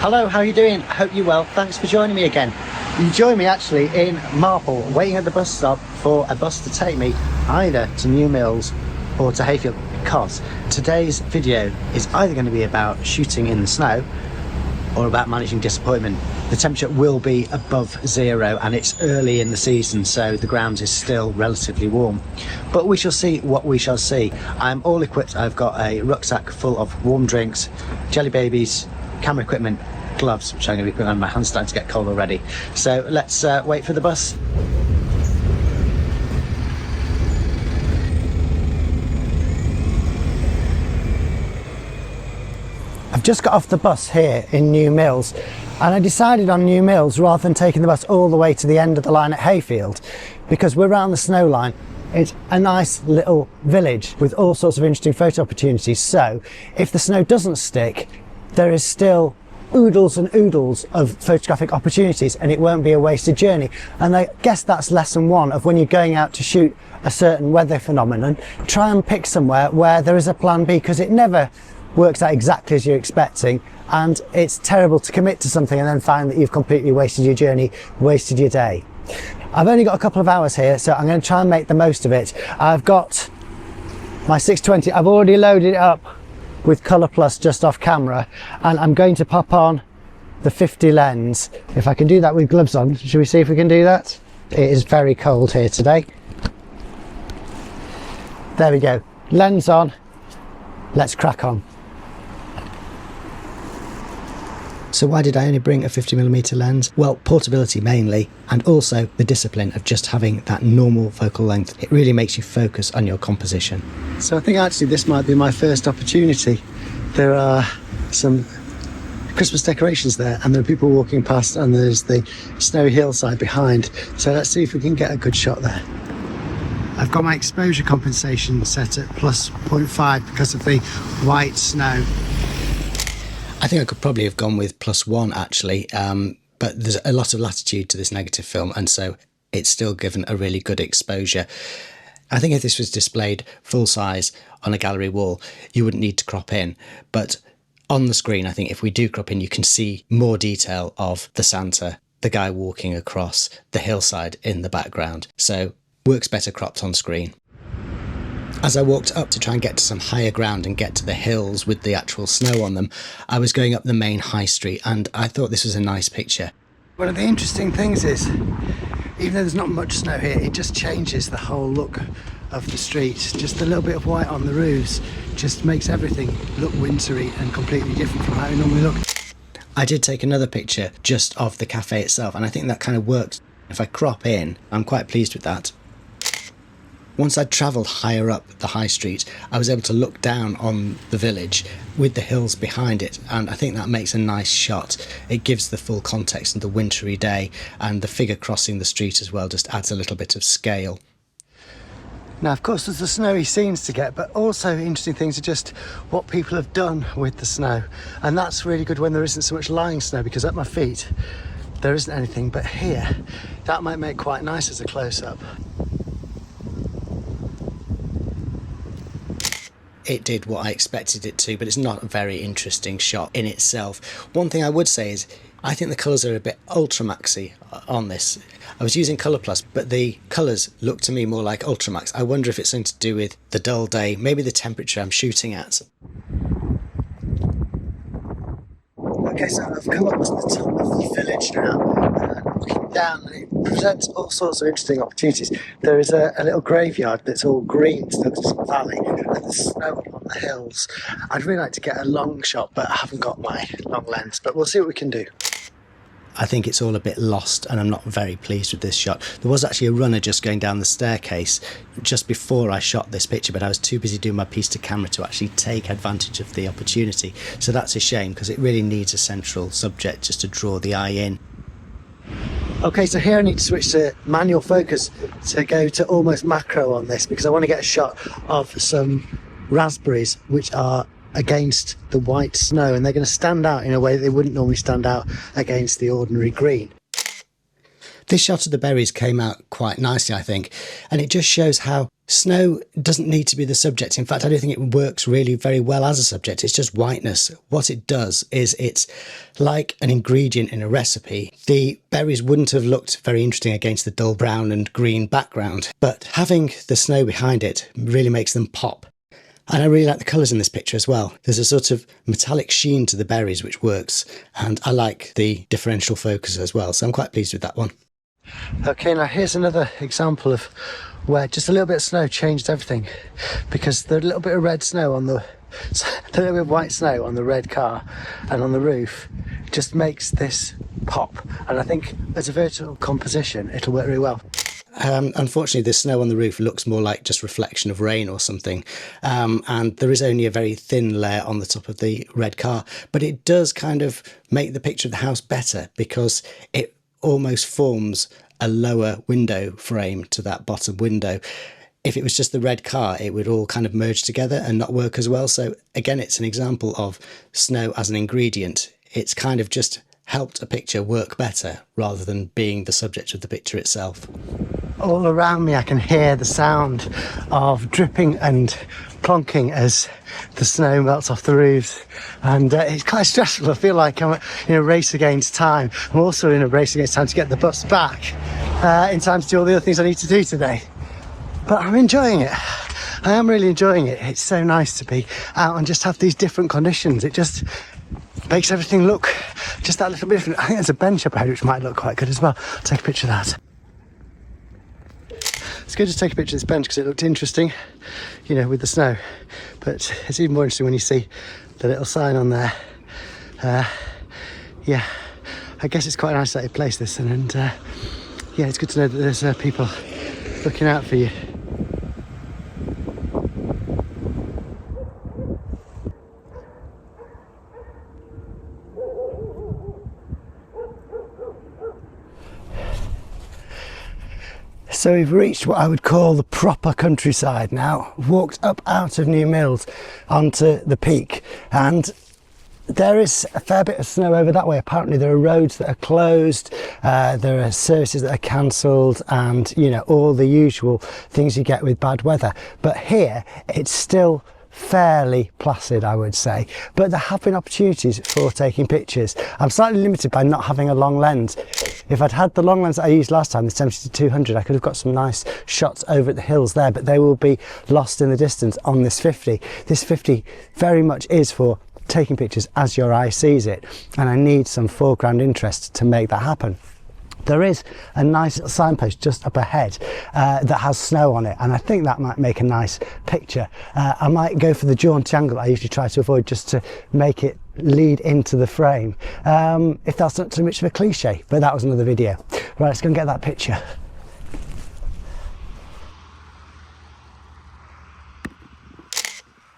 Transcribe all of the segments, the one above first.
Hello, how are you doing? Hope you're well. Thanks for joining me again. You join me actually in Marple, waiting at the bus stop for a bus to take me either to New Mills or to Hayfield, because today's video is either going to be about shooting in the snow or about managing disappointment. The temperature will be above zero and it's early in the season, so the ground is still relatively warm. But we shall see what we shall see. I'm all equipped. I've got a rucksack full of warm drinks, jelly babies, camera equipment, gloves, which I'm going to be putting on. My hands starting to get cold already. So let's wait for the bus. I've just got off the bus here in New Mills, and I decided on New Mills rather than taking the bus all the way to the end of the line at Hayfield, because we're around the snow line. It's a nice little village with all sorts of interesting photo opportunities. So if the snow doesn't stick, there is still oodles and oodles of photographic opportunities, and it won't be a wasted journey. And I guess that's lesson one of when you're going out to shoot a certain weather phenomenon. Try and pick somewhere where there is a plan B, because it never works out exactly as you're expecting, and it's terrible to commit to something and then find that you've completely wasted your journey, wasted your day. I've only got a couple of hours here, so I'm going to try and make the most of it. I've got my 620, I've already loaded it up with Colorplus just off camera, and I'm going to pop on the 50 lens. If I can do that with gloves on, should we see if we can do that? It is very cold here today. There we go, lens on, let's crack on. So why did I only bring a 50mm lens? Well, portability mainly, and also the discipline of just having that normal focal length. It really makes you focus on your composition. So I think actually this might be my first opportunity. There are some Christmas decorations there, and there are people walking past, and there's the snowy hillside behind. So let's see if we can get a good shot there. I've got my exposure compensation set at plus 0.5 because of the white snow. I think I could probably have gone with +1 actually, but there's a lot of latitude to this negative film, and so it's still given a really good exposure. I think if this was displayed full size on a gallery wall, you wouldn't need to crop in, but on the screen, I think if we do crop in, you can see more detail of the Santa, the guy walking across, the hillside in the background, so works better cropped on screen. As I walked up to try and get to some higher ground and get to the hills with the actual snow on them, I was going up the main high street, and I thought this was a nice picture. One of the interesting things is, even though there's not much snow here, it just changes the whole look of the street. Just a little bit of white on the roofs just makes everything look wintry and completely different from how it normally looks. I did take another picture just of the cafe itself, and I think that kind of works. If I crop in, I'm quite pleased with that. Once I'd travelled higher up the high street, I was able to look down on the village with the hills behind it, and I think that makes a nice shot. It gives the full context of the wintry day, and the figure crossing the street as well just adds a little bit of scale. Now, of course, there's the snowy scenes to get, but also interesting things are just what people have done with the snow, and that's really good when there isn't so much lying snow, because at my feet there isn't anything, but here that might make quite nice as a close-up. It did what I expected it to, but it's not a very interesting shot in itself. One thing I would say is I think the colours are a bit ultramaxy on this. I was using Colorplus, but the colours look to me more like ultramax. I wonder if it's something to do with the dull day, maybe the temperature I'm shooting at. Okay, so I've come up to the top of the village now, and looking down, it presents all sorts of interesting opportunities. There is a little graveyard that's all green, so there's a valley, and there's snow on the hills. I'd really like to get a long shot, but I haven't got my long lens, but we'll see what we can do. I think it's all a bit lost, and I'm not very pleased with this shot. There was actually a runner just going down the staircase just before I shot this picture, but I was too busy doing my piece to camera to actually take advantage of the opportunity. So that's a shame, because it really needs a central subject just to draw the eye in. Okay, so here I need to switch to manual focus to go to almost macro on this, because I want to get a shot of some raspberries which are against the white snow, and they're going to stand out in a way that they wouldn't normally stand out against the ordinary green. This shot of the berries came out quite nicely, I think, and it just shows how snow doesn't need to be the subject. In fact, I don't think it works really very well as a subject. It's just whiteness. What it does is it's like an ingredient in a recipe. The berries wouldn't have looked very interesting against the dull brown and green background, but having the snow behind it really makes them pop. And I really like the colours in this picture as well. There's a sort of metallic sheen to the berries which works, and I like the differential focus as well, so I'm quite pleased with that one. Okay, now here's another example of where just a little bit of snow changed everything, because the little bit of red snow on the little bit of white snow on the red car and on the roof just makes this pop, and I think as a vertical composition it'll work really well. Unfortunately, the snow on the roof looks more like just reflection of rain or something, and there is only a very thin layer on the top of the red car, but it does kind of make the picture of the house better because it almost forms a lower window frame to that bottom window. If it was just the red car, it would all kind of merge together and not work as well. So again, it's an example of snow as an ingredient. It's kind of just helped a picture work better rather than being the subject of the picture itself. All around me I can hear the sound of dripping and plonking as the snow melts off the roofs, and it's quite stressful. I feel like I'm in a race against time. I'm also in a race against time to get the bus back in time to do all the other things I need to do today. But I'm enjoying it. I am really enjoying it. It's so nice to be out and just have these different conditions. It just makes everything look just that little bit different. I think there's a bench up ahead which might look quite good as well. I'll take a picture of that. It's good to take a picture of this bench because it looked interesting, you know, with the snow. But it's even more interesting when you see the little sign on there. Yeah, I guess it's quite a nice that you place this, and yeah, it's good to know that there's people looking out for you. So we've reached what I would call the proper countryside now. Walked up out of New Mills onto the peak, and there is a fair bit of snow over that way. Apparently there are roads that are closed, there are services that are cancelled, and you know, all the usual things you get with bad weather. But here it's still fairly placid, I would say, but there have been opportunities for taking pictures. I'm slightly limited by not having a long lens. If I'd had the long lens that I used last time, the 70-200, I could have got some nice shots over at the hills there, but they will be lost in the distance on this 50. This 50 very much is for taking pictures as your eye sees it, and I need some foreground interest to make that happen. There is a nice little signpost just up ahead that has snow on it, and I think that might make a nice picture. I might go for the jaunty angle I usually try to avoid, just to make it lead into the frame, if that's not too much of a cliche, but that was another video. Right, let's go and get that picture.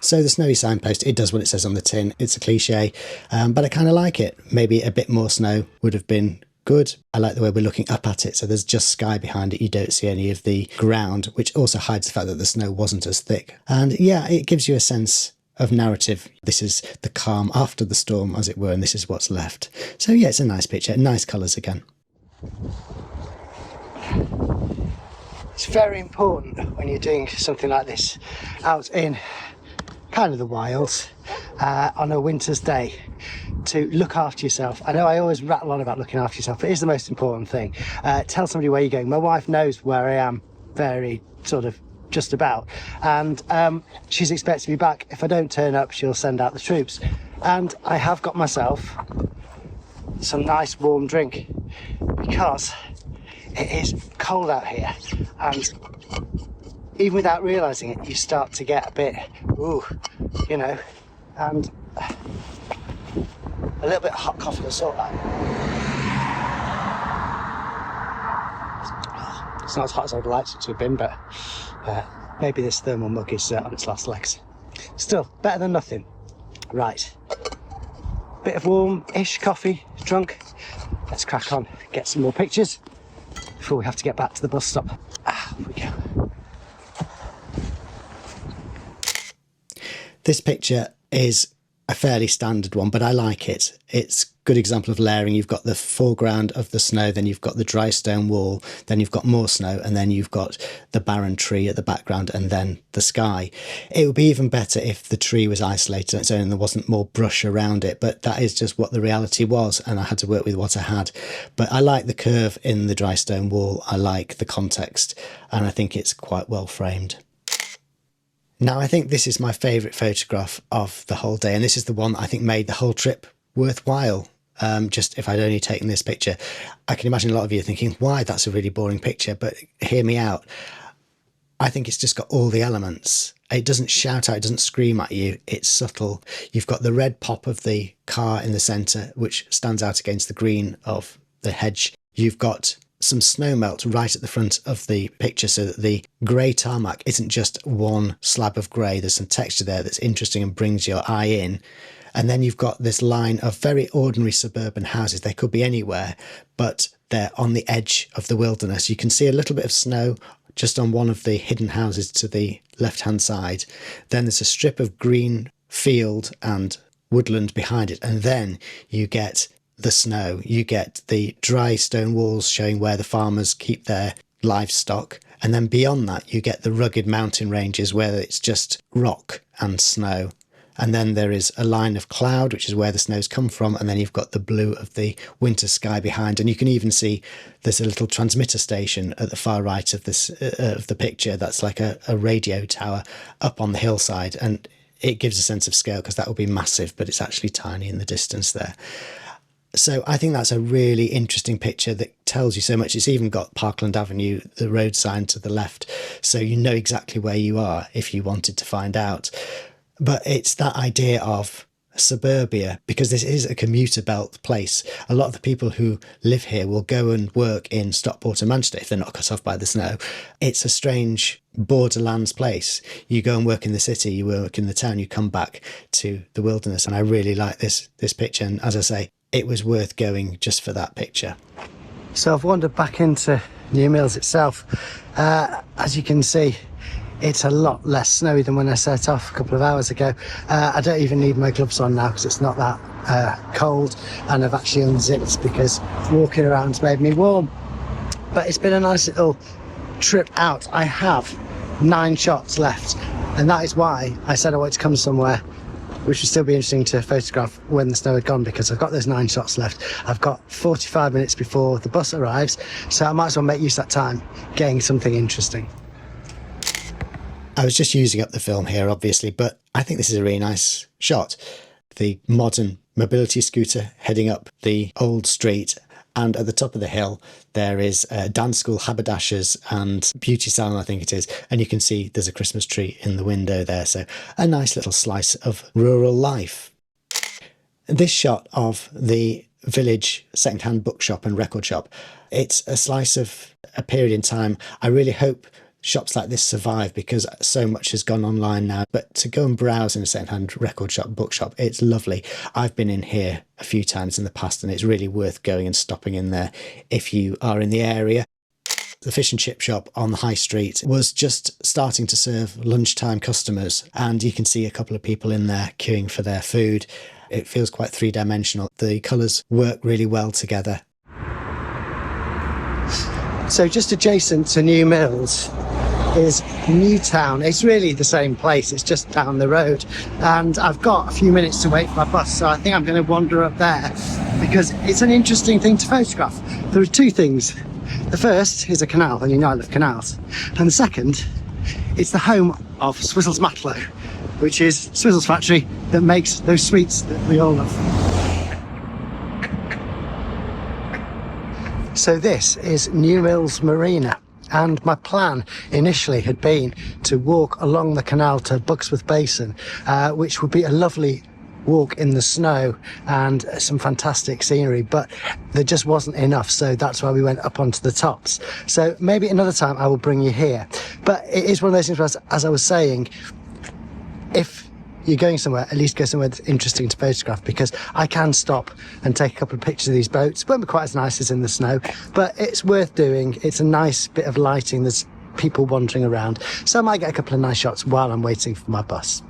So the snowy signpost, it does what it says on the tin. It's a cliche, but I kind of like it. Maybe a bit more snow would have been good. I like the way we're looking up at it, so there's just sky behind it. You don't see any of the ground, which also hides the fact that the snow wasn't as thick. And yeah, it gives you a sense of narrative. This is the calm after the storm, as it were, and this is what's left. So yeah, it's a nice picture, nice colours again. It's very important when you're doing something like this out in kind of the wilds on a winter's day to look after yourself. I know I always rattle on about looking after yourself, but it is the most important thing. Tell somebody where you're going. My wife knows where I am very sort of just about, and she's expected to be back. If I don't turn up, she'll send out the troops. And I have got myself some nice warm drink because it is cold out here, and even without realising it, you start to get a bit, ooh, you know, and a little bit of hot coffee will sort that. It's not as hot as I'd like it to have been, but maybe this thermal mug is on its last legs. Still, better than nothing. Right, bit of warm-ish coffee drunk. Let's crack on, get some more pictures before we have to get back to the bus stop. Here we go. This picture is a fairly standard one, but I like it. It's a good example of layering. You've got the foreground of the snow, then you've got the dry stone wall, then you've got more snow, and then you've got the barren tree at the background, and then the sky. It would be even better if the tree was isolated on its own and there wasn't more brush around it, but that is just what the reality was, and I had to work with what I had. But I like the curve in the dry stone wall. I like the context, and I think it's quite well framed. Now, I think this is my favourite photograph of the whole day, and this is the one that I think made the whole trip worthwhile. Just if I'd only taken this picture, I can imagine a lot of you thinking, why, that's a really boring picture, but hear me out. I think it's just got all the elements. It doesn't shout out, it doesn't scream at you, it's subtle. You've got the red pop of the car in the centre, which stands out against the green of the hedge. You've got some snow melt right at the front of the picture, so that the grey tarmac isn't just one slab of grey. There's some texture there that's interesting and brings your eye in. And then you've got this line of very ordinary suburban houses. They could be anywhere, but they're on the edge of the wilderness. You can see a little bit of snow just on one of the hidden houses to the left-hand side. Then there's a strip of green field and woodland behind it. And then you get the snow, you get the dry stone walls showing where the farmers keep their livestock, and then beyond that you get the rugged mountain ranges where it's just rock and snow, and then there is a line of cloud, which is where the snow's come from, and then you've got the blue of the winter sky behind, and you can even see there's a little transmitter station at the far right of this of the picture that's like a radio tower up on the hillside, and it gives a sense of scale because that will be massive, but it's actually tiny in the distance there. So I think that's a really interesting picture that tells you so much. It's even got Parkland Avenue, the road sign to the left, so you know exactly where you are if you wanted to find out. But it's that idea of suburbia, because this is a commuter belt place. A lot of the people who live here will go and work in Stockport and Manchester if they're not cut off by the snow. It's a strange borderlands place. You go and work in the city, you work in the town, you come back to the wilderness, and I really like this picture. And as I say, it was worth going just for that picture. So I've wandered back into New Mills itself. As you can see, it's a lot less snowy than when I set off a couple of hours ago. I don't even need my gloves on now because it's not that cold, and I've actually unzipped because walking around's made me warm. But it's been a nice little trip out. I have 9 shots left, and that is why I said I wanted to come somewhere which would still be interesting to photograph when the snow had gone, because I've got those 9 shots left. I've got 45 minutes before the bus arrives, so I might as well make use of that time getting something interesting. I was just using up the film here, obviously, but I think this is a really nice shot. The modern mobility scooter heading up the old street, and at the top of the hill there is a dance school, haberdashers and beauty salon, I think it is, and you can see there's a Christmas tree in the window there, so a nice little slice of rural life. This shot of the village second-hand bookshop and record shop, it's a slice of a period in time. I really hope shops like this survive, because so much has gone online now, but to go and browse in a second-hand record shop, bookshop, it's lovely. I've been in here a few times in the past, and it's really worth going and stopping in there if you are in the area. The fish and chip shop on the high street was just starting to serve lunchtime customers, and you can see a couple of people in there queuing for their food. It feels quite three-dimensional. The colours work really well together. So just adjacent to New Mills is Newtown. It's really the same place, it's just down the road, and I've got a few minutes to wait for my bus, so I think I'm going to wander up there because it's an interesting thing to photograph. There are 2 things. The first is a canal, and you know I love canals, and the second, it's the home of Swizzle's Matlow, which is Swizzle's factory that makes those sweets that we all love. So this is New Mills Marina, and my plan initially had been to walk along the canal to Buxworth Basin, which would be a lovely walk in the snow and some fantastic scenery, but there just wasn't enough, so that's why we went up onto the tops. So maybe another time I will bring you here, but it is one of those things where, as I was saying, if you're going somewhere, at least go somewhere that's interesting to photograph, because I can stop and take a couple of pictures of these boats. It won't be quite as nice as in the snow, but it's worth doing. It's a nice bit of lighting, there's people wandering around, so I might get a couple of nice shots while I'm waiting for my bus.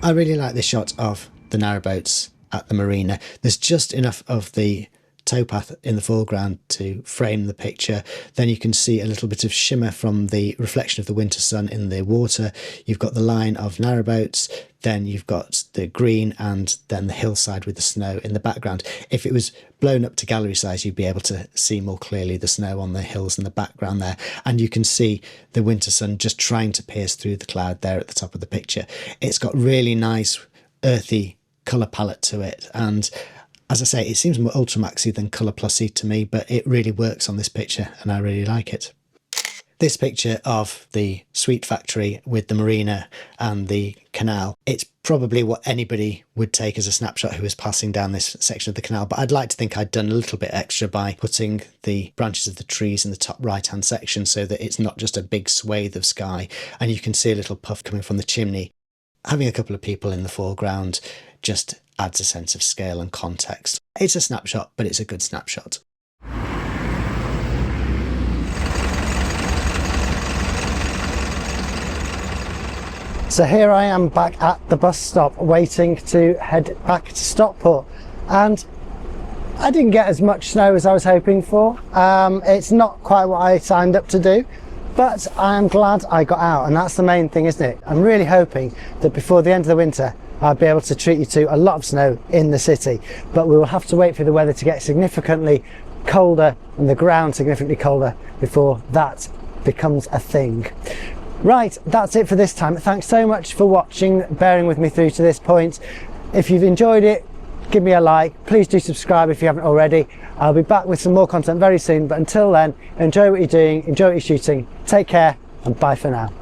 I really like this shot of the narrowboats at the marina. There's just enough of the towpath in the foreground to frame the picture. Then you can see a little bit of shimmer from the reflection of the winter sun in the water. You've got the line of narrowboats, then you've got the green, and then the hillside with the snow in the background. If it was blown up to gallery size, you'd be able to see more clearly the snow on the hills in the background there, and you can see the winter sun just trying to pierce through the cloud there at the top of the picture. It's got really nice earthy colour palette to it, and as I say, it seems more Ultramaxy than Colorplusy to me, but it really works on this picture and I really like it. This picture of the sweet factory with the marina and the canal, it's probably what anybody would take as a snapshot who was passing down this section of the canal, but I'd like to think I'd done a little bit extra by putting the branches of the trees in the top right hand section so that it's not just a big swathe of sky and you can see a little puff coming from the chimney. Having a couple of people in the foreground just adds a sense of scale and context. It's a snapshot, but it's a good snapshot. So here I am back at the bus stop waiting to head back to Stockport, and I didn't get as much snow as I was hoping for. It's not quite what I signed up to do, but I'm glad I got out, and that's the main thing, isn't it? I'm really hoping that before the end of the winter I'll be able to treat you to a lot of snow in the city, but we will have to wait for the weather to get significantly colder and the ground significantly colder before that becomes a thing. Right, that's it for this time. Thanks so much for watching, bearing with me through to this point. If you've enjoyed it, give me a like. Please do subscribe if you haven't already. I'll be back with some more content very soon, but until then, enjoy what you're doing, enjoy what you're shooting. Take care and bye for now.